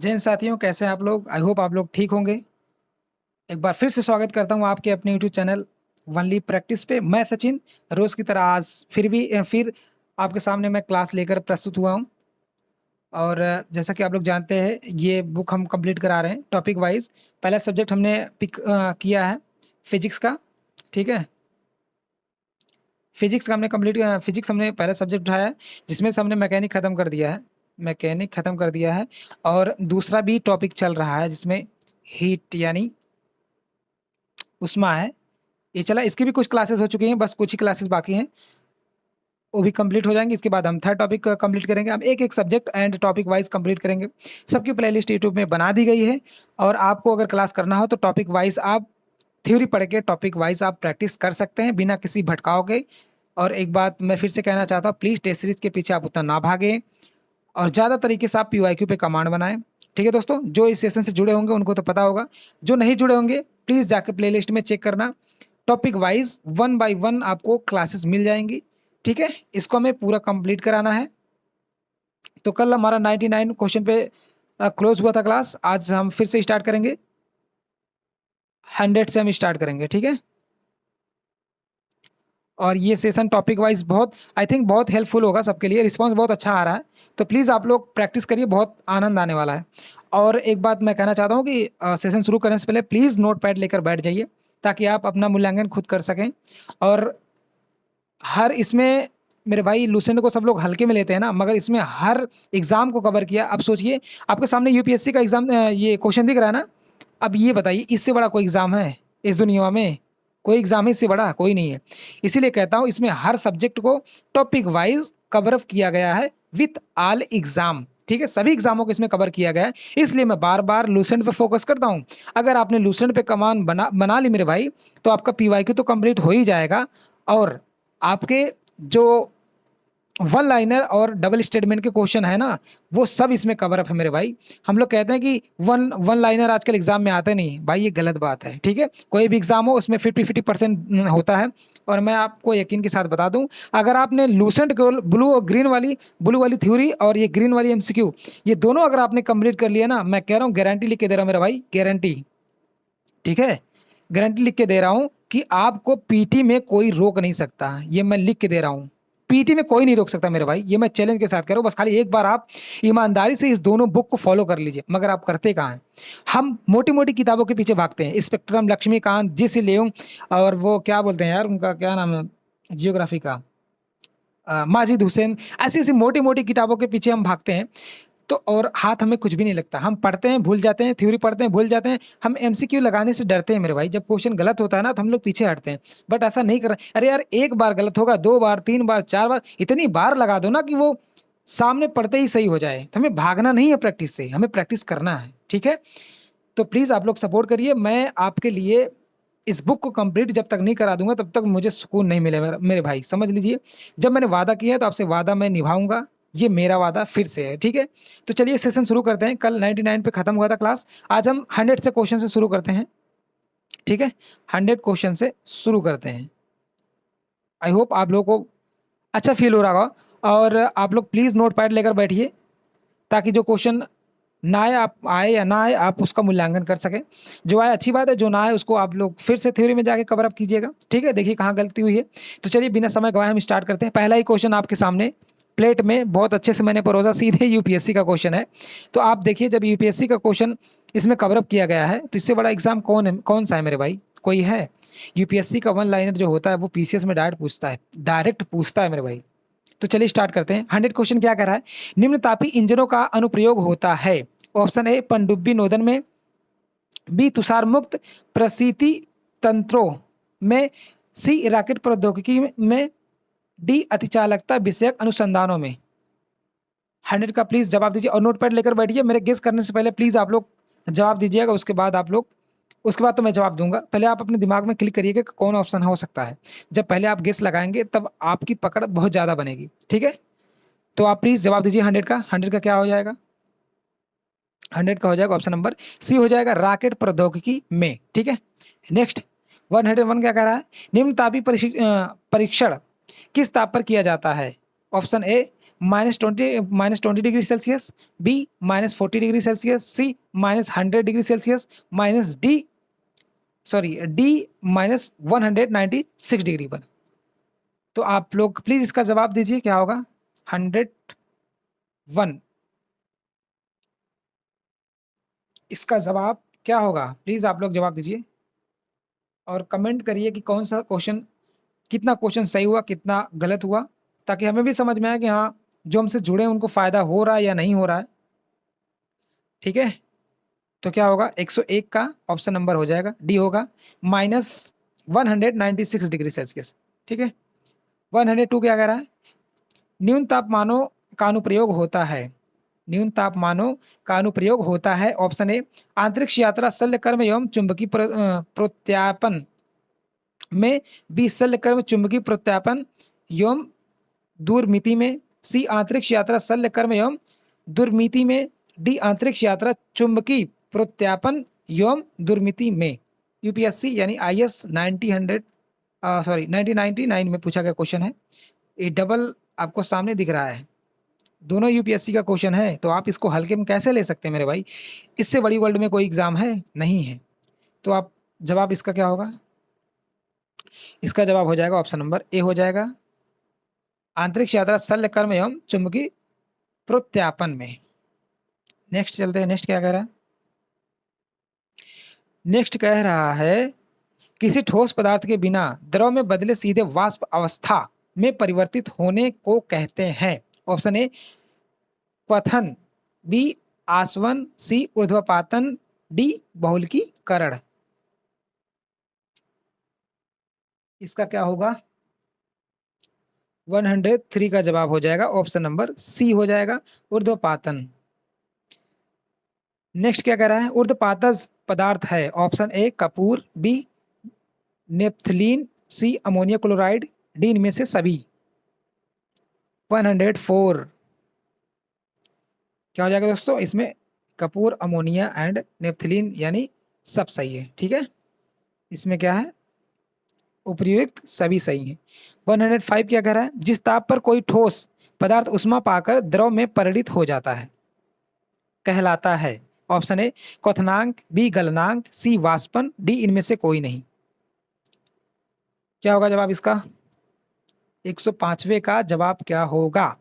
जय हिंद साथियों, कैसे हैं आप लोग। आई होप आप लोग ठीक होंगे। एक बार फिर से स्वागत करता हूं आपके अपने यूट्यूब चैनल वनली प्रैक्टिस पे। मैं सचिन रोज की तरह आज फिर आपके सामने मैं क्लास लेकर प्रस्तुत हुआ हूं। और जैसा कि आप लोग जानते हैं, ये बुक हम कंप्लीट करा रहे हैं टॉपिक वाइज। पहला सब्जेक्ट हमने पिक किया है फिजिक्स का। ठीक है, फिजिक्स हमने पहला सब्जेक्ट उठाया है, जिसमें से हमने मैकेनिक ख़त्म कर दिया है। और दूसरा भी टॉपिक चल रहा है जिसमें हीट यानी उष्मा है, ये चला। इसकी भी कुछ क्लासेस हो चुकी हैं, बस कुछ ही क्लासेस बाकी हैं, वो भी कंप्लीट हो जाएंगे। इसके बाद हम थर्ड टॉपिक कंप्लीट करेंगे। हम एक एक subject and topic wise complete करेंगे। सबकी प्लेलिस्ट यूट्यूब में बना दी गई है, और आपको अगर क्लास करना हो तो टॉपिक वाइज आप थ्योरी पढ़ के टॉपिक वाइज आप प्रैक्टिस कर सकते हैं बिना किसी भटकाव के। और एक बात मैं फिर से कहना चाहता हूँ, प्लीज़ टेस्ट सीरीज के पीछे आप उतना ना भागें, और ज़्यादा तरीके से आप PYQ पे कमांड बनाएं। ठीक है दोस्तों, जो इस सेशन से जुड़े होंगे उनको तो पता होगा, जो नहीं जुड़े होंगे प्लीज़ जाकर प्लेलिस्ट में चेक करना। टॉपिक वाइज 1 बाय 1 आपको क्लासेस मिल जाएंगी। ठीक है, इसको हमें पूरा कंप्लीट कराना है। तो कल हमारा 99 क्वेश्चन पे क्लोज हुआ था क्लास। आज हम फिर से स्टार्ट करेंगे, 100 से हम स्टार्ट करेंगे। ठीक है, और ये सेशन टॉपिक वाइज बहुत आई थिंक बहुत हेल्पफुल होगा सबके लिए। रिस्पांस बहुत अच्छा आ रहा है, तो प्लीज़ आप लोग प्रैक्टिस करिए, बहुत आनंद आने वाला है। और एक बात मैं कहना चाहता हूँ कि सेशन शुरू करने से पहले प्लीज़ नोट पैड लेकर बैठ जाइए, ताकि आप अपना मूल्यांकन खुद कर सकें। और हर इसमें मेरे भाई लूसेंट को सब लोग हल्के में लेते हैं ना, मगर इसमें हर एग्ज़ाम को कवर किया। अब सोचिए, आपके सामने UPSC का एग्ज़ाम ये क्वेश्चन दिख रहा है ना। अब ये बताइए, इससे बड़ा कोई एग्ज़ाम है इस दुनिया में? कोई एग्ज़ाम है इससे बड़ा? कोई नहीं है। इसीलिए कहता हूँ, इसमें हर सब्जेक्ट को टॉपिक वाइज कवर अप किया गया है विथ ऑल एग्ज़ाम। ठीक है, सभी एग्जामों को इसमें कवर किया गया है, इसलिए मैं बार बार लूसेंट पे फोकस करता हूँ। अगर आपने लूसेंट पे कमान बना ली मेरे भाई, तो आपका PYQ तो कंप्लीट हो ही जाएगा। और आपके जो वन लाइनर और डबल स्टेटमेंट के क्वेश्चन है ना, वो सब इसमें कवर अप है मेरे भाई। हम लोग कहते हैं कि वन वन लाइनर आजकल एग्जाम में आते नहीं भाई, ये गलत बात है। ठीक है, कोई भी एग्जाम हो उसमें 50% होता है। और मैं आपको यकीन के साथ बता दूं, अगर आपने लूसेंट केवल ब्लू वाली थ्योरी और ये ग्रीन वाली MCQ, ये दोनों अगर आपने कंप्लीट कर लिया ना, मैं कह रहा हूँ, गारंटी लिख के दे रहा हूँ मेरा भाई, गारंटी। ठीक है, गारंटी लिख के दे रहा हूं कि आपको PT में कोई रोक नहीं सकता। ये मैं लिख के दे रहा हूं, PT में कोई नहीं रोक सकता मेरे भाई। ये मैं चैलेंज के साथ कह रहा हूं। बस खाली एक बार आप ईमानदारी से इस दोनों बुक को फॉलो कर लीजिए। मगर आप करते कहाँ हैं? हम मोटी मोटी किताबों के पीछे भागते हैं, स्पेक्ट्रम, लक्ष्मीकांत, JC लियोंग, और वो क्या बोलते हैं यार, उनका क्या नाम है, जियोग्राफी का, माजिद हुसैन। ऐसी ऐसी मोटी मोटी किताबों के पीछे हम भागते हैं, तो और हाथ हमें कुछ भी नहीं लगता। हम पढ़ते हैं, भूल जाते हैं, थ्योरी पढ़ते हैं, भूल जाते हैं। हम MCQ लगाने से डरते हैं मेरे भाई। जब क्वेश्चन गलत होता है ना, तो हम लोग पीछे हटते हैं। बट ऐसा नहीं कर रहे। अरे यार, एक बार गलत होगा, 2 बार, 3 बार, 4 बार, इतनी बार लगा दो ना कि वो सामने पढ़ते ही सही हो जाए। तो हमें भागना नहीं है प्रैक्टिस से, हमें प्रैक्टिस करना है। ठीक है, तो प्लीज़ आप लोग सपोर्ट करिए। मैं आपके लिए इस बुक को कंप्लीट जब तक नहीं करा दूंगा, तब तक मुझे सुकून नहीं मिलेगा मेरे भाई, समझ लीजिए। जब मैंने वादा किया है तो आपसे वादा मैं निभाऊंगा, ये मेरा वादा फिर से है। ठीक है, तो चलिए सेशन शुरू करते हैं। कल 99 पे खत्म हुआ था क्लास, आज हम 100 से क्वेश्चन से शुरू करते हैं। ठीक है, 100 क्वेश्चन से शुरू करते हैं। आई होप आप लोगों को अच्छा फील हो रहा होगा। और आप लोग प्लीज़ नोट पैड लेकर बैठिए, ताकि जो क्वेश्चन ना आए, आप आए या ना आए, आप उसका मूल्यांकन कर सकें। जो आए अच्छी बात है, जो ना आए उसको आप लोग फिर से थ्योरी में जाके कवर अप कीजिएगा। ठीक है, देखिए कहाँ गलती हुई है। तो चलिए बिना समय गवाए हम स्टार्ट करते हैं। पहला ही क्वेश्चन आपके सामने प्लेट में बहुत अच्छे से मैंने परोसा, सीधे UPSC का क्वेश्चन है। तो आप देखिए, जब UPSC का क्वेश्चन इसमें कवर अप किया गया है, तो इससे बड़ा एग्जाम कौन सा है मेरे भाई? कोई है? UPSC का वन लाइनर जो होता है वो PCS में डायरेक्ट पूछता है मेरे भाई। तो चलिए स्टार्ट करते हैं। 100 क्वेश्चन क्या कह रहा है? निम्न तापी इंजनों का अनुप्रयोग होता है। ऑप्शन ए पनडुब्बी नोदन में, B तुषार मुक्त प्रशीति तंत्रों में, C रॉकेट प्रौद्योगिकी में, D अतिचालकता विषयक अनुसंधानों में। 100 का प्लीज जवाब दीजिए, और नोटपैड लेकर बैठिए। मेरे गेस करने से पहले प्लीज आप लोग जवाब दीजिएगा, उसके बाद तो मैं जवाब दूंगा। पहले आप अपने दिमाग में क्लिक करिएगा कि कौन ऑप्शन हो सकता है। जब पहले आप गेस लगाएंगे तब आपकी पकड़ बहुत ज़्यादा बनेगी। ठीक है, तो आप प्लीज़ जवाब दीजिए। 100 का क्या हो जाएगा? 100 का हो जाएगा ऑप्शन नंबर C हो जाएगा, रॉकेट प्रौद्योगिकी में। ठीक है, नेक्स्ट 101 क्या कह रहा है? निम्न तापी परीक्षण किस ताप पर किया जाता है? Option A -20 degree Celsius, B -40 degree Celsius, C -100 degree Celsius, D -196 degree पर। तो आप लोग प्लीज इसका जवाब दीजिए, क्या होगा? 101, इसका जवाब क्या होगा? प्लीज आप लोग जवाब दीजिए और कमेंट करिए कि कौन सा क्वेश्चन, कितना क्वेश्चन सही हुआ, कितना गलत हुआ, ताकि हमें भी समझ में आए कि हाँ, जो हमसे जुड़े हैं उनको फायदा हो रहा है या नहीं हो रहा है। ठीक है, तो क्या होगा? 101 का ऑप्शन नंबर हो जाएगा डी होगा, -196 डिग्री सेल्सियस। ठीक है, 102 क्या कह रहा है? न्यून तापमानों का अनुप्रयोग होता है, न्यून तापमानों का अनुप्रयोग होता है। ऑप्शन ए अंतरिक्ष यात्रा, शल्यकर्म एवं चुंबकीय प्रत्यापन में, बी शल्यकर्म चुंबकीय प्रत्यापन एवं दूरमिति में, सी अंतरिक्ष यात्रा शल्यकर्म एवं दूरमिति में, डी अंतरिक्ष यात्रा चुंबकीय प्रत्यापन एवं दूरमिति में। यूपीएससी यानी आईएस 1999 में पूछा गया क्वेश्चन है। ये डबल आपको सामने दिख रहा है, दोनों यूपीएससी का क्वेश्चन है, तो आप इसको हल्के में कैसे ले सकते हैं मेरे भाई? इससे बड़ी वर्ल्ड में कोई एग्जाम है? नहीं है। तो आप जवाब इसका क्या होगा? इसका जवाब हो जाएगा ऑप्शन नंबर ए हो जाएगा, अंतरिक्ष यात्रा शल्यकर्म एवं चुंबकीय प्रत्यापन में। नेक्स्ट चलते हैं, नेक्स्ट क्या कह रहा है? नेक्स्ट कह रहा है किसी ठोस पदार्थ के बिना द्रव में बदले सीधे वाष्प अवस्था में परिवर्तित होने को कहते हैं। ऑप्शन ए क्वथन, बी आसवन, सी ऊर्ध्वपातन, डी बहुलकीकरण। इसका क्या होगा? 103 का जवाब हो जाएगा ऑप्शन नंबर सी हो जाएगा, ऊर्ध्वपातन। नेक्स्ट क्या कह रहा है? ऊर्ध्वपातज पदार्थ है। ऑप्शन ए कपूर, B naphthalene, C ammonia chloride, D इनमें से सभी। 104 क्या हो जाएगा दोस्तों? इसमें कपूर, अमोनिया एंड नेप्थलीन यानी सब सही है। ठीक है, इसमें क्या है? उपयुक्त सभी सही है। 105 क्या कह रहा है? जिस ताप पर कोई ठोस पदार्थ उष्मा पाकर द्रव में परिणित हो जाता है कहलाता है। ऑप्शन ए क्वथनांक, बी गलनांक, सी वाष्पन, डी इनमें से कोई नहीं। क्या होगा जवाब इसका? 105वें का जवाब क्या होगा?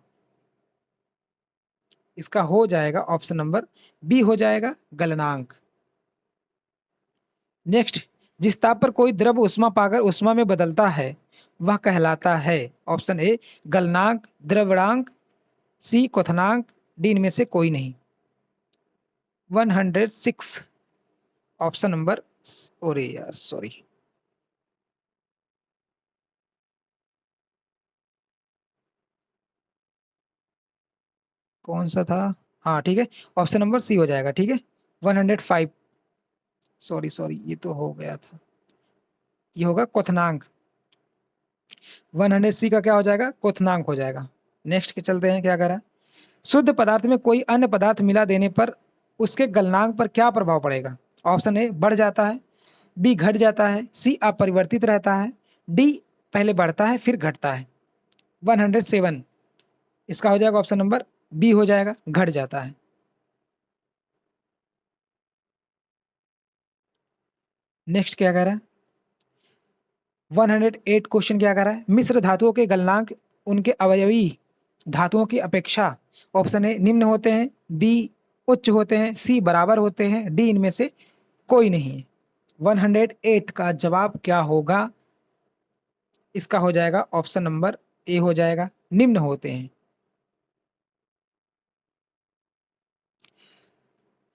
इसका हो जाएगा ऑप्शन नंबर बी हो जाएगा, गलनांक। नेक्स्ट, जिस ताप पर कोई द्रव उष्मा पाकर उष्मा में बदलता है वह कहलाता है। ऑप्शन ए गलनांक, द्रवणांक, सी क्वथनांक, डी इनमें से कोई नहीं। 106 ऑप्शन नंबर, अरे यार सॉरी, कौन सा था? हाँ ठीक है, ऑप्शन नंबर सी हो जाएगा। ठीक है, 105, सॉरी सॉरी, ये तो हो गया था, ये होगा क्वथनांक। 100 सी का क्या हो जाएगा? क्वथनांक हो जाएगा। नेक्स्ट के चलते हैं, क्या कह रहा है? शुद्ध पदार्थ में कोई अन्य पदार्थ मिला देने पर उसके गलनांक पर क्या प्रभाव पड़ेगा? ऑप्शन ए बढ़ जाता है, बी घट जाता है, सी अपरिवर्तित रहता है, डी पहले बढ़ता है फिर घटता है। 107 इसका हो जाएगा ऑप्शन नंबर बी हो जाएगा, घट जाता है। नेक्स्ट क्या कह रहा है? 108 क्वेश्चन क्या कह रहा है? मिश्र धातुओं के गलनांक उनके अवयवी धातुओं की अपेक्षा ऑप्शन ए निम्न होते हैं, बी उच्च होते हैं, सी बराबर होते हैं, डी इनमें से कोई नहीं है। 108 का जवाब क्या होगा? इसका हो जाएगा ऑप्शन नंबर ए हो जाएगा, निम्न होते हैं।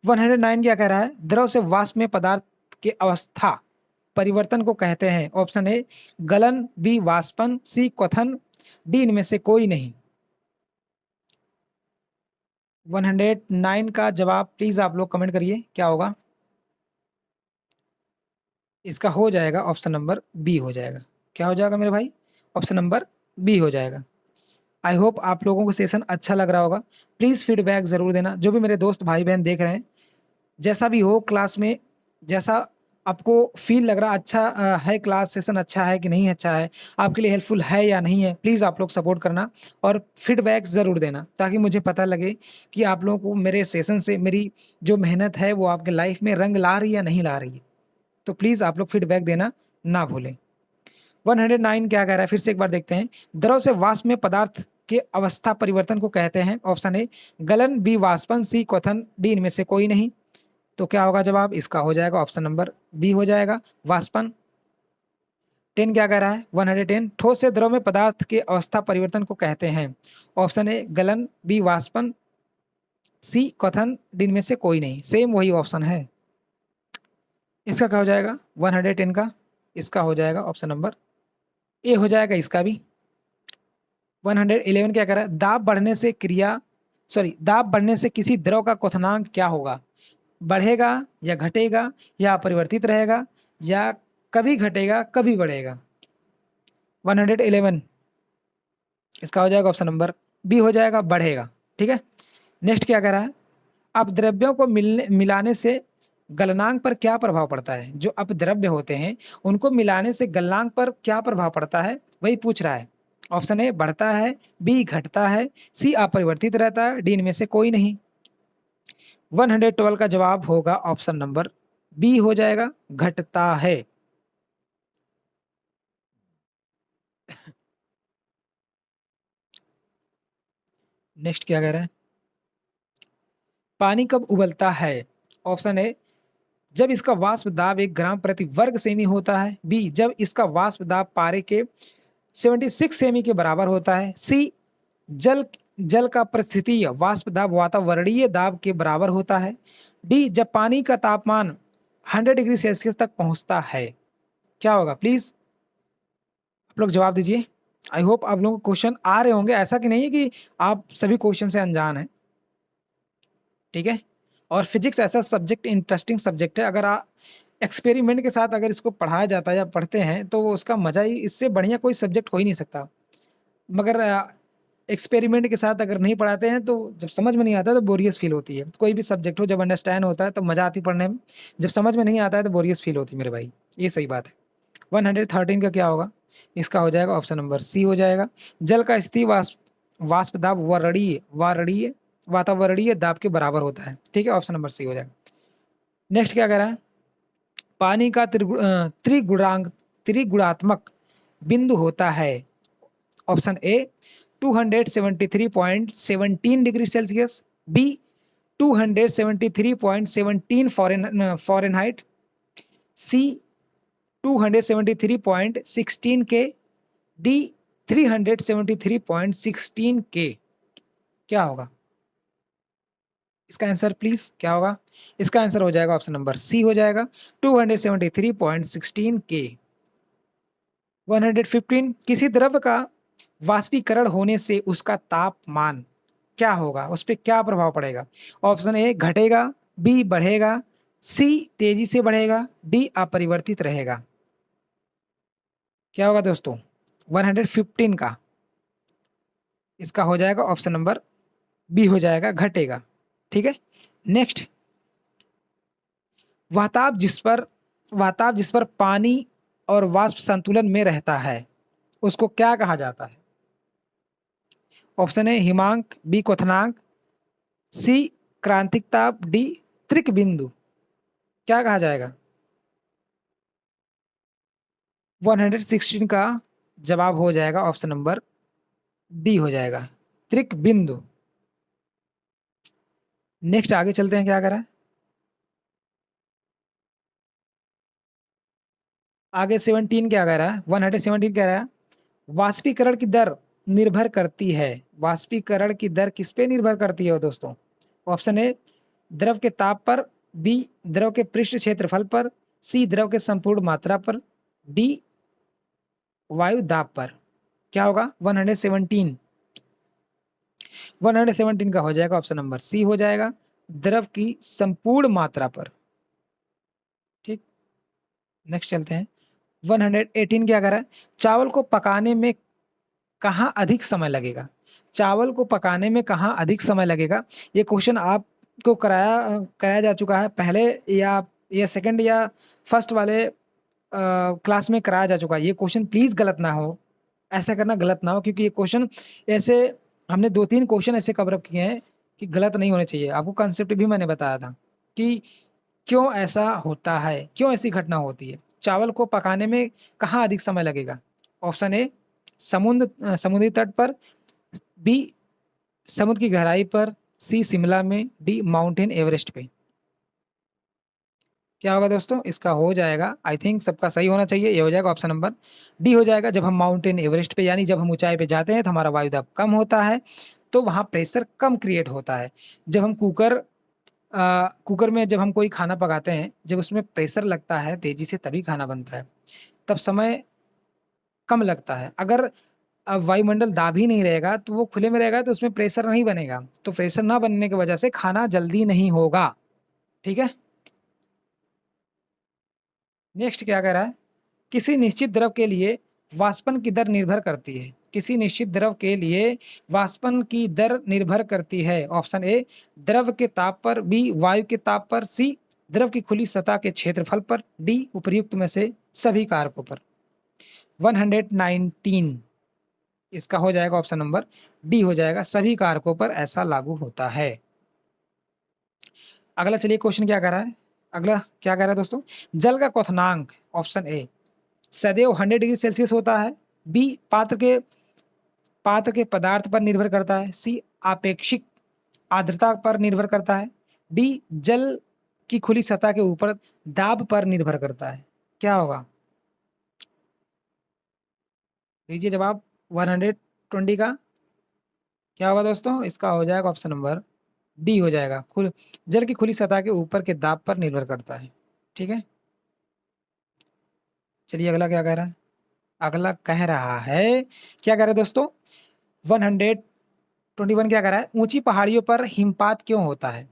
109 क्या कह रहा है? द्रव से वाष्प में पदार्थ के अवस्था परिवर्तन को कहते हैं। ऑप्शन ए गलन, बी वाष्पन, सी क्वथन, डी इनमें से कोई नहीं। 109 का जवाब प्लीज आप लोग कमेंट करिए, क्या होगा? इसका हो जाएगा ऑप्शन नंबर बी हो जाएगा। क्या हो जाएगा मेरे भाई? ऑप्शन नंबर बी हो जाएगा। आई होप आप लोगों को सेशन अच्छा लग रहा होगा। प्लीज़ फीडबैक ज़रूर देना, जो भी मेरे दोस्त भाई बहन देख रहे हैं, जैसा भी हो क्लास में, जैसा आपको फील लग रहा अच्छा है, क्लास सेशन अच्छा है कि नहीं अच्छा है, आपके लिए हेल्पफुल है या नहीं है, प्लीज़ आप लोग सपोर्ट करना और फीडबैक ज़रूर देना ताकि मुझे पता लगे कि आप लोगों को मेरे सेशन से मेरी जो मेहनत है वो आपके लाइफ में रंग ला रही है या नहीं ला रही है। तो प्लीज़ आप लोग फीडबैक देना ना भूलें। 109 क्या कह रहा है, फिर से एक बार देखते हैं। द्रव से वाष्प में पदार्थ के अवस्था परिवर्तन को कहते हैं। ऑप्शन ए गलन, बी वाष्पन, सी क्वथन, डी इनमें से कोई नहीं। तो क्या होगा जवाब? इसका हो जाएगा ऑप्शन नंबर बी हो जाएगा, वाष्पन। 10 क्या कह रहा है? 110 ठोस से द्रव में पदार्थ के अवस्था परिवर्तन को कहते हैं। ऑप्शन ए गलन, बी वाष्पन, सी क्वथन, डी इनमें से कोई नहीं। सेम वही ऑप्शन है। इसका क्या हो जाएगा 110 का? इसका हो जाएगा ऑप्शन नंबर ए हो जाएगा इसका भी। 111 क्या कह रहा है? दाब बढ़ने से किसी द्रव का क्वथनांक क्या होगा? बढ़ेगा या घटेगा या अपरिवर्तित रहेगा या कभी घटेगा कभी बढ़ेगा? 111 इसका हो जाएगा ऑप्शन नंबर बी हो जाएगा, बढ़ेगा। ठीक है। नेक्स्ट क्या कह रहा है? अपद्रव्यों को मिलाने से गलनांक पर क्या प्रभाव पड़ता है? जो अपद्रव्य होते हैं उनको मिलाने से गलनांक पर क्या प्रभाव पड़ता है, वही पूछ रहा है। ऑप्शन ए बढ़ता है, बी घटता है, सी अपरिवर्तित रहता है, डी इनमें से कोई नहीं। 112 का जवाब होगा ऑप्शन नंबर बी हो जाएगा, घटता है। नेक्स्ट क्या कह रहे हैं? पानी कब उबलता है? ऑप्शन ए जब इसका वाष्प दाब 1 ग्राम प्रति वर्ग सेमी होता है, बी जब इसका वाष्प दाब पारे के 76 सेमी के बराबर होता है, सी जल जल का परिस्थितीय वाष्प दाब वातावरणीय दाब के बराबर होता है, डी जब पानी का तापमान 100 डिग्री सेल्सियस तक पहुंचता है। क्या होगा प्लीज आप लोग जवाब दीजिए। आई होप आप लोगों को क्वेश्चन आ रहे होंगे, ऐसा कि नहीं है कि आप सभी क्वेश्चन से अनजान हैं। ठीक है। और फिजिक्स ऐसा सब्जेक्ट, इंटरेस्टिंग सब्जेक्ट है, अगर आप एक्सपेरिमेंट के साथ अगर इसको पढ़ाया जाता है या पढ़ते हैं तो वो उसका मजा ही, इससे बढ़िया कोई सब्जेक्ट हो ही नहीं सकता। मगर एक्सपेरिमेंट के साथ अगर नहीं पढ़ाते हैं तो जब समझ में नहीं आता तो बोरियस फील होती है। कोई भी सब्जेक्ट हो, जब अंडरस्टैंड होता है तो मजा आती पढ़ने में, जब समझ में नहीं आता है तो बोरियस फील होती है मेरे भाई, ये सही बात है। 113 का क्या होगा? इसका हो जाएगा ऑप्शन नंबर सी हो जाएगा। जल का स्थिति वाष्प दाब वारणीय वातावरणीय दाब के बराबर होता है। ठीक है, ऑप्शन नंबर सी हो जाएगा। नेक्स्ट क्या कह रहा है? पानी का त्रिगुणात्मक बिंदु होता है। Option A 273.17 degree Celsius, B 273.17 Fahrenheit, C 273.16 K, D 373.16 के। क्या होगा इसका आंसर प्लीज? क्या होगा इसका आंसर? हो जाएगा ऑप्शन नंबर सी हो जाएगा, 273.16 के। 115 किसी द्रव्य का वाष्पीकरण होने से उसका तापमान क्या होगा, उस पर क्या प्रभाव पड़ेगा? ऑप्शन ए घटेगा, बी बढ़ेगा, सी तेजी से बढ़ेगा, डी अपरिवर्तित रहेगा। क्या होगा दोस्तों 115 का? इसका हो जाएगा ऑप्शन नंबर बी हो जाएगा, घटेगा। ठीक है। नेक्स्ट, वहताब जिस पर पानी और वाष्प संतुलन में रहता है उसको क्या कहा जाता है? ऑप्शन ए हिमांक, बी क्वथनांक, सी क्रांतिक ताप, डी त्रिक बिंदु। क्या कहा जाएगा? 116 का जवाब हो जाएगा ऑप्शन नंबर डी हो जाएगा, त्रिक बिंदु। नेक्स्ट आगे चलते हैं, क्या करा है आगे? 17 क्या कह रहा है? 117 कह रहा है वाष्पीकरण की दर निर्भर करती है। वाष्पीकरण की दर किस पे निर्भर करती है दोस्तों? ऑप्शन ए द्रव के ताप पर, बी द्रव के पृष्ठ क्षेत्रफल पर, सी द्रव के संपूर्ण मात्रा पर, डी वायु दाब पर। क्या होगा 117 का हो जाएगा ऑप्शन नंबर सी हो जाएगा, द्रव की संपूर्ण मात्रा पर। ठीक। नेक्स्ट चलते हैं। 118 क्या कर रहा है? चावल को पकाने में कहाँ अधिक समय लगेगा? चावल को पकाने में कहाँ अधिक समय लगेगा? ये क्वेश्चन आपको कराया जा चुका है पहले, या या सेकंड या फर्स्ट वाले क्लास में कराया जा चुका है। ये क्वेश्चन प्लीज़ गलत ना हो, ऐसा करना गलत ना हो, क्योंकि ये क्वेश्चन ऐसे हमने 2-3 क्वेश्चन ऐसे कवर अप किए हैं कि गलत नहीं होने चाहिए। आपको कंसेप्ट भी मैंने बताया था कि क्यों ऐसा होता है, क्यों ऐसी घटना होती है। चावल को पकाने में कहाँ अधिक समय लगेगा? ऑप्शन ए समुद्री तट पर, बी समुद्र की गहराई पर, सी शिमला में, डी माउंटेन एवरेस्ट पे। क्या होगा दोस्तों? इसका हो जाएगा, आई थिंक सबका सही होना चाहिए, ये हो जाएगा ऑप्शन नंबर डी हो जाएगा। जब हम माउंटेन एवरेस्ट पे यानी जब हम ऊंचाई पे जाते हैं तो हमारा वायु दाब कम होता है, तो वहाँ प्रेशर कम क्रिएट होता है। जब हम कुकर में जब हम कोई खाना पकाते हैं, जब उसमें प्रेशर लगता है तेजी से तभी खाना बनता है, तब समय कम लगता है। अगर वायुमंडल दाब ही नहीं रहेगा तो वो खुले में रहेगा तो उसमें प्रेशर नहीं बनेगा, तो प्रेशर ना बनने की वजह से खाना जल्दी नहीं होगा। ठीक है, नेक्स्ट क्या कह रहा है? किसी निश्चित द्रव के लिए वाष्पन की दर निर्भर करती है। किसी निश्चित द्रव के लिए वाष्पन की दर निर्भर करती है। ऑप्शन ए द्रव के ताप पर, बी वायु के ताप पर, सी द्रव की खुली सतह के क्षेत्रफल पर, डी उपर्युक्त में से सभी कारकों पर। 119 इसका हो जाएगा ऑप्शन नंबर डी हो जाएगा, सभी कारकों पर ऐसा लागू होता है। अगला चलिए क्वेश्चन क्या कर रहा है? अगला क्या कह रहा है दोस्तों? जल का क्वथनांक, ऑप्शन ए सदैव 100 डिग्री सेल्सियस होता है, बी पात्र के पदार्थ पर निर्भर करता है, सी आपेक्षिक आर्द्रता पर निर्भर करता है, डी जल की खुली सतह के ऊपर दाब पर निर्भर करता है। क्या होगा? दीजिए जवाब 120 का। क्या होगा दोस्तों? इसका हो जाएगा ऑप्शन नंबर डी हो जाएगा, जल की खुली सतह के ऊपर के दाब पर निर्भर करता है। ठीक है, चलिए अगला क्या कह रहा है? अगला कह रहा है, क्या कह रहा है दोस्तों? 121 क्या कह रहा है? ऊंची पहाड़ियों पर हिमपात क्यों होता है?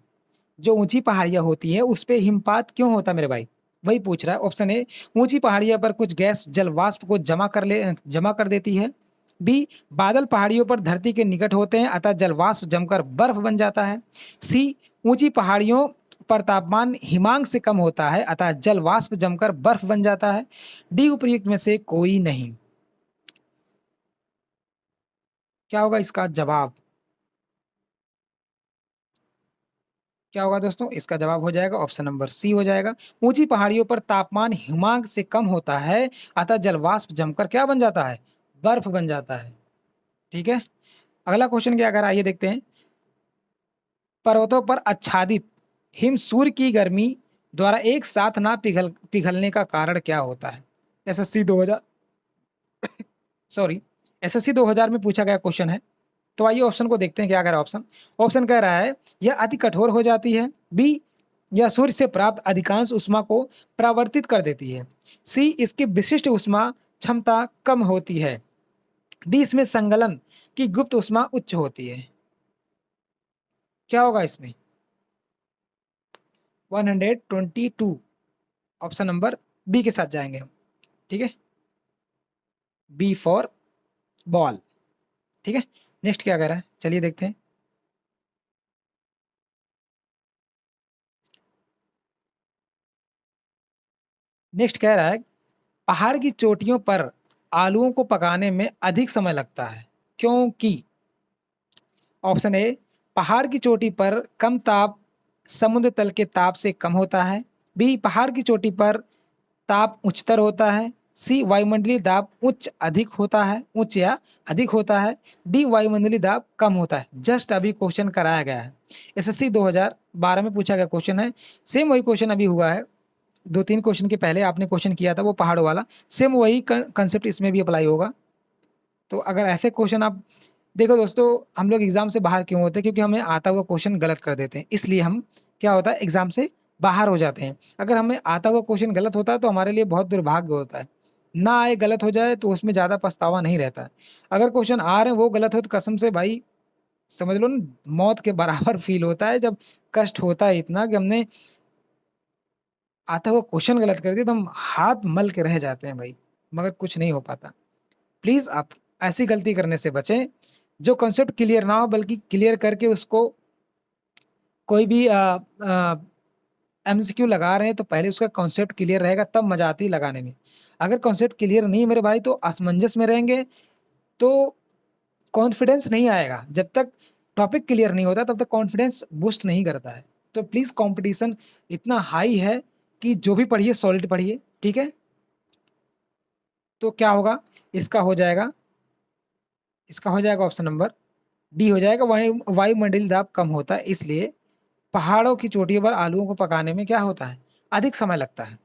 जो ऊंची पहाड़ियां होती है उस पे हिमपात क्यों होता है मेरे भाई? वही पूछ रहा है। ऑप्शन ए ऊंची पहाड़ियों पर कुछ गैस जल वाष्प को जमा कर देती है, बी बादल पहाड़ियों पर धरती के निकट होते हैं अतः जल वाष्प जमकर बर्फ बन जाता है, सी ऊंची पहाड़ियों पर तापमान हिमांक से कम होता है अतः जल वाष्प जमकर बर्फ बन जाता है, डी उपर्युक्त में से कोई नहीं। क्या होगा इसका जवाब? क्या होगा दोस्तों? इसका जवाब हो जाएगा ऑप्शन नंबर सी हो जाएगा। ऊंची पहाड़ियों पर तापमान हिमांक से कम होता है अतः जलवाष्प जमकर क्या बन जाता है? बर्फ बन जाता है। ठीक है, अगला क्वेश्चन क्या कर रहा है, आइए देखते हैं। पर्वतों पर आच्छादित हिम सूर्य की गर्मी द्वारा एक साथ ना पिघलने का कारण क्या होता है? एसएससी 2000 सॉरी एसएससी 2000 में पूछा गया क्वेश्चन है। तो आइए ऑप्शन को देखते हैं क्या कह रहा है ऑप्शन। ऑप्शन कह रहा है यह अति कठोर हो जाती है, बी यह सूर्य से प्राप्त अधिकांश ऊष्मा को परावर्तित कर देती है, सी इसकी विशिष्ट ऊष्मा क्षमता कम होती है, डी इसमें संगलन की गुप्त ऊष्मा उच्च होती है। क्या होगा इसमें? 122 ऑप्शन नंबर बी के साथ जाएंगे हम। ठीक है, बी फॉर बॉल। ठीक है, नेक्स्ट क्या कह रहा है चलिए देखते हैं। नेक्स्ट कह रहा है पहाड़ की चोटियों पर आलूओं को पकाने में अधिक समय लगता है क्योंकि, ऑप्शन ए पहाड़ की चोटी पर कम ताप समुद्र तल के ताप से कम होता है, बी पहाड़ की चोटी पर ताप उच्चतर होता है, सी वायुमंडलीय दाब उच्च या अधिक होता है, डी वायुमंडलीय दाब कम होता है। जस्ट अभी क्वेश्चन कराया गया है, एसएससी 2012 में पूछा गया क्वेश्चन है, सेम वही क्वेश्चन अभी हुआ है। 2-3 क्वेश्चन के पहले आपने क्वेश्चन किया था वो पहाड़ों वाला, सेम वही कंसेप्ट इसमें भी अप्लाई होगा। तो अगर ऐसे क्वेश्चन आप देखो दोस्तों, हम लोग एग्जाम से बाहर क्यों होते हैं? क्योंकि हमें आता हुआ क्वेश्चन गलत कर देते हैं, इसलिए हम क्या होता है एग्जाम से बाहर हो जाते हैं। अगर हमें आता हुआ क्वेश्चन गलत होता है तो हमारे लिए बहुत दुर्भाग्य होता है। ना आए गलत हो जाए तो उसमें ज़्यादा पछतावा नहीं रहता है। अगर क्वेश्चन आ रहे हैं वो गलत हो तो कसम से भाई समझ लो ना, मौत के बराबर फील होता है। जब कष्ट होता है इतना कि हमने आता हुआ क्वेश्चन गलत कर दिया तो हम हाथ मल के रह जाते हैं भाई, मगर कुछ नहीं हो पाता। प्लीज़ आप ऐसी गलती करने से बचें जो कॉन्सेप्ट क्लियर ना हो, बल्कि क्लियर करके उसको कोई भी एमसीक्यू लगा रहे हैं तो पहले उसका कॉन्सेप्ट क्लियर रहेगा, तब मजा आती है लगाने में। अगर कॉन्सेप्ट क्लियर नहीं है मेरे भाई तो असमंजस में रहेंगे, तो कॉन्फिडेंस नहीं आएगा। जब तक टॉपिक क्लियर नहीं होता तब तक कॉन्फिडेंस बूस्ट नहीं करता है। तो प्लीज़ कंपटीशन इतना हाई है कि जो भी पढ़िए सॉलिड पढ़िए, ठीक है। तो क्या होगा, इसका हो जाएगा, इसका हो जाएगा ऑप्शन नंबर डी हो जाएगा। वायुमंडलीय दाब कम होता है, इसलिए पहाड़ों की चोटियों पर आलूओं को पकाने में क्या होता है, अधिक समय लगता है।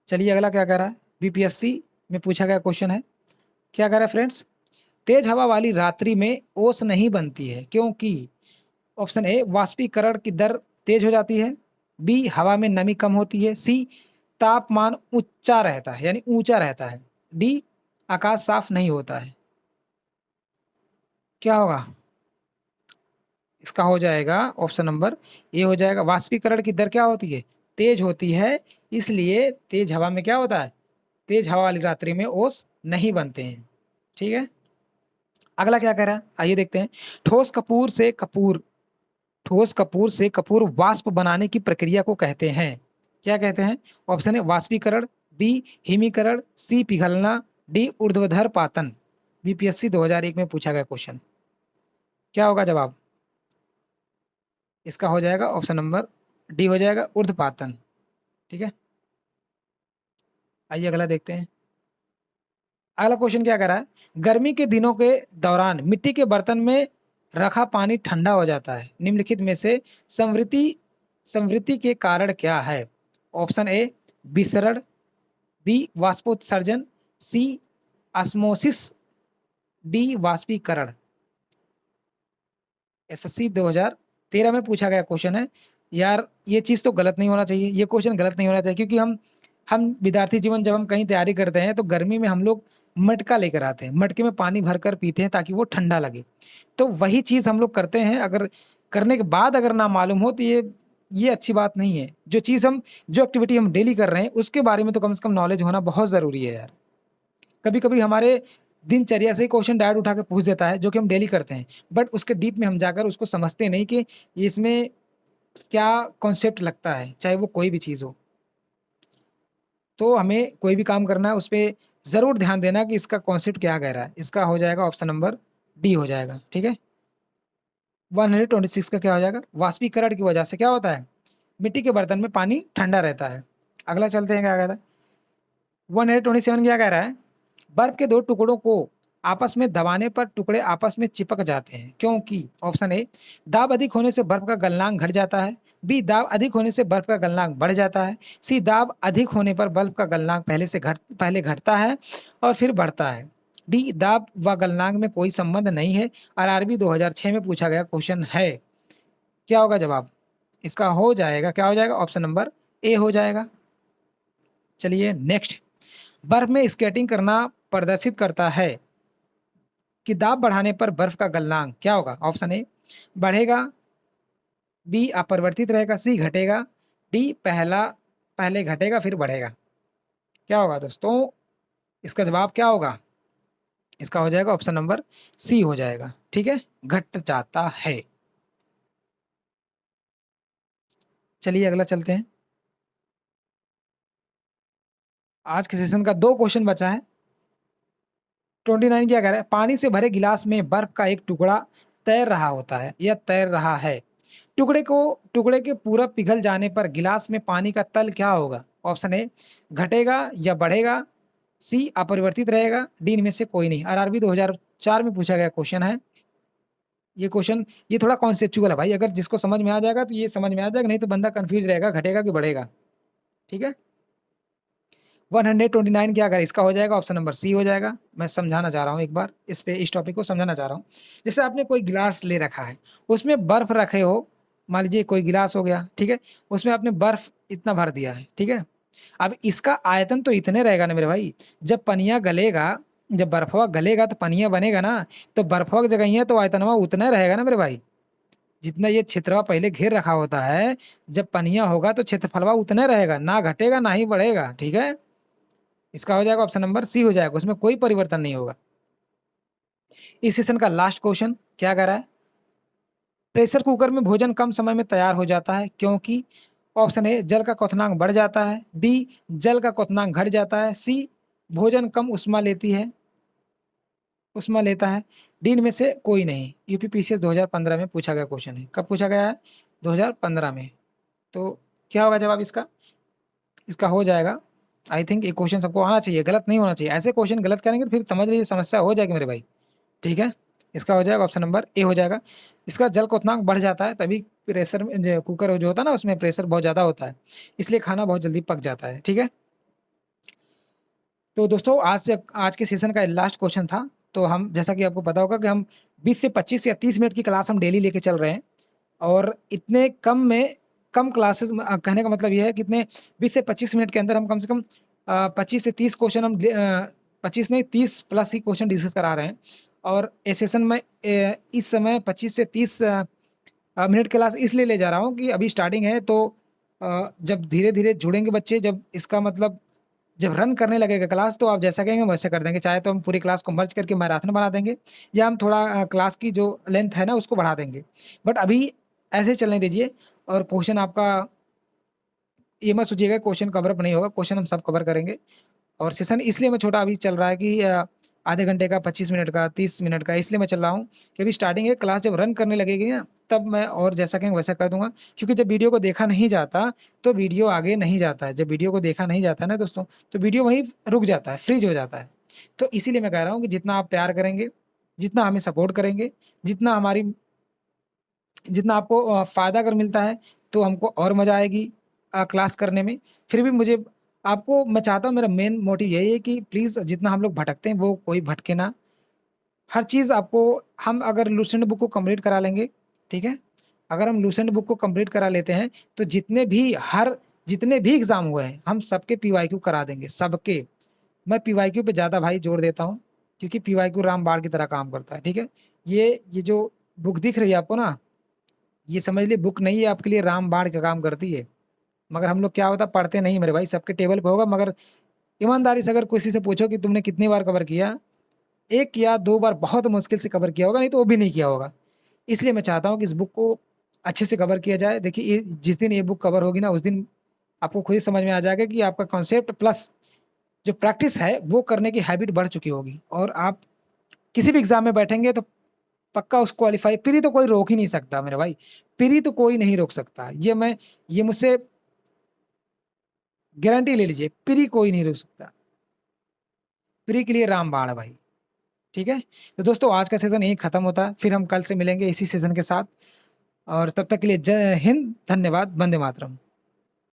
चलिए अगला क्या कह रहा है, बीपीएससी में पूछा गया क्वेश्चन है, क्या कह रहा है फ्रेंड्स, तेज हवा वाली रात्रि में ओस नहीं बनती है क्योंकि ऑप्शन ए वाष्पीकरण की दर तेज हो जाती है, बी हवा में नमी कम होती है, सी तापमान ऊंचा रहता है यानी ऊंचा रहता है, डी आकाश साफ नहीं होता है। क्या होगा, इसका हो जाएगा ऑप्शन नंबर ए हो जाएगा। वाष्पीकरण की दर क्या होती है, तेज होती है, इसलिए तेज हवा में क्या होता है, तेज हवा वाली रात्रि में ओस नहीं बनते हैं, ठीक है। अगला क्या कह रहा है, आइए देखते हैं। ठोस कपूर से कपूर ठोस कपूर से कपूर वाष्प बनाने की प्रक्रिया को कहते हैं, क्या कहते हैं। ऑप्शन है वाष्पीकरण, बी हिमीकरण, सी पिघलना, डी ऊर्ध्वाधर पातन। बीपीएससी 2001 में पूछा गया क्वेश्चन। क्या होगा जवाब, इसका हो जाएगा ऑप्शन नंबर डी हो जाएगा ऊर्ध्वपातन, ठीक है। आइए अगला देखते हैं। अगला क्वेश्चन क्या कर रहा है, गर्मी के दिनों के दौरान मिट्टी के बर्तन में रखा पानी ठंडा हो जाता है, निम्नलिखित में से संवृत्ति संवृत्ति के कारण क्या है। ऑप्शन ए विसरण, बी वाष्पोत्सर्जन, सी ऑस्मोसिस, डी वाष्पीकरण। एसएससी 2013 में पूछा गया क्वेश्चन है यार, ये चीज़ तो गलत नहीं होना चाहिए, ये क्वेश्चन गलत नहीं होना चाहिए, क्योंकि हम विद्यार्थी जीवन जब हम कहीं तैयारी करते हैं तो गर्मी में हम लोग मटका लेकर आते हैं, मटके में पानी भरकर पीते हैं ताकि वो ठंडा लगे। तो वही चीज़ हम लोग करते हैं, अगर करने के बाद अगर ना मालूम हो तो ये अच्छी बात नहीं है। जो एक्टिविटी हम डेली कर रहे हैं उसके बारे में तो कम से कम नॉलेज होना बहुत ज़रूरी है यार। कभी कभी हमारे दिनचर्या से ही क्वेश्चन डायरेक्ट उठा के पूछ देता है जो कि हम डेली करते हैं, बट उसके डीप में हम जाकर उसको समझते नहीं कि इसमें क्या कॉन्सेप्ट लगता है, चाहे वो कोई भी चीज़ हो। तो हमें कोई भी काम करना है उस पर ज़रूर ध्यान देना कि इसका कॉन्सेप्ट क्या कह रहा है। इसका हो जाएगा ऑप्शन नंबर डी हो जाएगा, ठीक है। 126 का क्या हो जाएगा, वाष्पीकरण की वजह से क्या होता है, मिट्टी के बर्तन में पानी ठंडा रहता है। अगला चलते हैं, क्या कहता है 127 क्या कह रहा है, बर्फ के दो टुकड़ों को आपस में दबाने पर टुकड़े आपस में चिपक जाते हैं क्योंकि ऑप्शन ए दाब अधिक होने से बर्फ का गलनांक घट जाता है, बी दाब अधिक होने से बर्फ का गलनांक बढ़ जाता है, सी दाब अधिक होने पर बर्फ का गलनांक पहले घटता है और फिर बढ़ता है, डी दाब व गलनांक में कोई संबंध नहीं है। आरआरबी 2006 में पूछा गया क्वेश्चन है। क्या होगा जवाब, इसका हो जाएगा, क्या हो जाएगा, ऑप्शन नंबर ए हो जाएगा। चलिए नेक्स्ट, बर्फ में स्केटिंग करना प्रदर्शित करता है कि दाब बढ़ाने पर बर्फ का गलनांक क्या होगा। ऑप्शन ए बढ़ेगा, बी अपरिवर्तित रहेगा, सी घटेगा, डी पहले घटेगा फिर बढ़ेगा। क्या होगा दोस्तों, इसका जवाब क्या होगा, इसका हो जाएगा ऑप्शन नंबर सी हो जाएगा, ठीक है, घट जाता है। चलिए अगला चलते हैं। आज के सेशन का 2 क्वेश्चन बचा है। 29 क्या कह रहा है, पानी से भरे गिलास में बर्फ का एक टुकड़ा तैर रहा होता है या तैर रहा है, टुकड़े के पूरा पिघल जाने पर गिलास में पानी का तल क्या होगा। ऑप्शन ए घटेगा या बढ़ेगा, सी अपरिवर्तित रहेगा, डी इनमें से कोई नहीं। आरआरबी 2004 में पूछा गया क्वेश्चन है ये क्वेश्चन। ये थोड़ा कॉन्सेप्चुअल है भाई, अगर जिसको समझ में आ जाएगा तो ये समझ में आ जाएगा, नहीं तो बंदा कंफ्यूज रहेगा घटेगा कि बढ़ेगा, ठीक है। 129 क्या अगर इसका हो जाएगा ऑप्शन नंबर सी हो जाएगा। मैं समझाना चाह रहा हूँ एक बार, इस टॉपिक को समझाना चाह रहा हूँ। जैसे आपने कोई गिलास ले रखा है, उसमें बर्फ रखे हो, मान लीजिए कोई गिलास हो गया, ठीक है, उसमें आपने बर्फ इतना भर दिया है, ठीक है। अब इसका आयतन तो इतने रहेगा ना मेरे भाई, जब पनिया गलेगा, जब बर्फवा गलेगा तो पनिया बनेगा ना, तो बर्फवा की जगह तो आयतनवा उतना रहेगा ना मेरे भाई, जितना ये क्षेत्रवा पहले घेर रखा होता है, जब पनिया होगा तो क्षेत्रफलवा उतना रहेगा, ना घटेगा ना ही बढ़ेगा, ठीक है। इसका हो जाएगा ऑप्शन नंबर सी हो जाएगा, उसमें कोई परिवर्तन नहीं होगा। इस सेशन का लास्ट क्वेश्चन क्या कह रहा है, प्रेशर कुकर में भोजन कम समय में तैयार हो जाता है क्योंकि ऑप्शन ए जल का क्वथनांक बढ़ जाता है, बी जल का क्वथनांक घट जाता है, सी भोजन कम उष्मा लेता है, डी इनमें से कोई नहीं। यूपीपीसीएस 2015 में पूछा गया क्वेश्चन है। कब पूछा गया है? 2015 में। तो क्या होगा जवाब इसका? इसका हो जाएगा, आई थिंक ये क्वेश्चन सबको आना चाहिए, गलत नहीं होना चाहिए। ऐसे क्वेश्चन गलत करेंगे तो फिर समझ लीजिए समस्या हो जाएगी मेरे भाई, ठीक है। इसका हो जाएगा ऑप्शन नंबर ए हो जाएगा। इसका जल क्वथनांक बढ़ जाता है, तभी प्रेशर में जो कुकर जो होता है ना उसमें प्रेशर बहुत ज़्यादा होता है, इसलिए खाना बहुत जल्दी पक जाता है, ठीक है। तो दोस्तों आज के सेशन का लास्ट क्वेश्चन था। तो हम जैसा कि आपको पता होगा कि हम 20 से 25 या 30 मिनट की क्लास हम डेली लेके चल रहे हैं, और इतने कम क्लासेस कहने का मतलब ये है कि इतने 20 से 25 मिनट के अंदर हम कम से कम 25 से 30 क्वेश्चन हम 25 नहीं 30 प्लस ही क्वेश्चन डिस्कस करा रहे हैं। और इस सेशन में इस समय 25 से 30 मिनट क्लास इसलिए ले जा रहा हूँ कि अभी स्टार्टिंग है, तो जब धीरे-धीरे जुड़ेंगे बच्चे, जब इसका मतलब जब रन करने लगेगा क्लास, तो आप जैसा कहेंगे वैसा कर देंगे। चाहे तो हम पूरी क्लास को मर्ज करके मैराथन बना देंगे, या हम थोड़ा क्लास की जो लेंथ है ना उसको बढ़ा देंगे। बट अभी ऐसे चलने दीजिए, और क्वेश्चन आपका ये मत सोचिएगा क्वेश्चन कवर अप नहीं होगा, क्वेश्चन हम सब कवर करेंगे। और सेशन इसलिए मैं छोटा अभी चल रहा है कि आधे घंटे का, 25 मिनट का, 30 मिनट का, इसलिए मैं चल रहा हूँ कि अभी स्टार्टिंग है, क्लास जब रन करने लगेगी ना तब मैं और जैसा कहेंगे वैसा कर दूँगा। क्योंकि जब वीडियो को देखा नहीं जाता, तो वीडियो आगे नहीं जाता है। जब वीडियो को देखा नहीं जाता है ना दोस्तों, तो वीडियो वहीं रुक जाता है, फ्रीज़ हो जाता है। तो इसीलिए मैं कह रहा हूँ कि जितना आप प्यार करेंगे, जितना हमें सपोर्ट करेंगे, जितना आपको फ़ायदा अगर मिलता है, तो हमको और मज़ा आएगी क्लास करने में। फिर भी मुझे आपको मैं चाहता हूँ, मेरा मेन मोटिव यही है कि प्लीज़ जितना हम लोग भटकते हैं, वो कोई भटके ना। हर चीज़ आपको हम अगर लूसेंट बुक को कंप्लीट करा लेंगे, ठीक है? अगर हम लूसेंट बुक को कंप्लीट करा लेते हैं, तो जितने भी एग्ज़ाम हुए हैं, हम सबके पीवाईक्यू करा देंगे, सबके। मैं पीवाईक्यू पे ज़्यादा भाई जोर देता हूँ, क्योंकि पीवाईक्यू रामबाण की तरह काम करता है, ठीक है? ये जो बुक दिख रही है आपको ना, ये समझ लीजिए बुक नहीं है, आपके लिए रामबाण का काम करती है। मगर हम लोग क्या होता है, पढ़ते नहीं मेरे भाई, सबके टेबल पे होगा, मगर ईमानदारी से अगर किसी से पूछो कि तुमने कितनी बार कवर किया, 1 या 2 बार बहुत मुश्किल से कवर किया होगा, नहीं तो वो भी नहीं किया होगा। इसलिए मैं चाहता हूँ कि इस बुक को अच्छे से कवर किया जाए। देखिए ये जिस दिन ये बुक कवर होगी ना, उस दिन आपको खुद ही समझ में आ जाएगा कि आपका कॉन्सेप्ट प्लस जो प्रैक्टिस है, वो करने की हैबिट बढ़ चुकी होगी, और आप किसी भी एग्ज़ाम में बैठेंगे तो पक्का उस क्वालीफाई, प्री तो कोई रोक ही नहीं सकता मेरे भाई, प्री तो कोई नहीं रोक सकता। ये मुझसे गारंटी ले लीजिए, प्री कोई नहीं रोक सकता। प्री के लिए रामबाण है भाई, ठीक है? तो दोस्तों आज का सेशन यहीं खत्म होता है, फिर हम कल से मिलेंगे इसी सेशन के साथ, और तब तक के लिए जय हिंद, धन्यवाद, वंदे मातरम।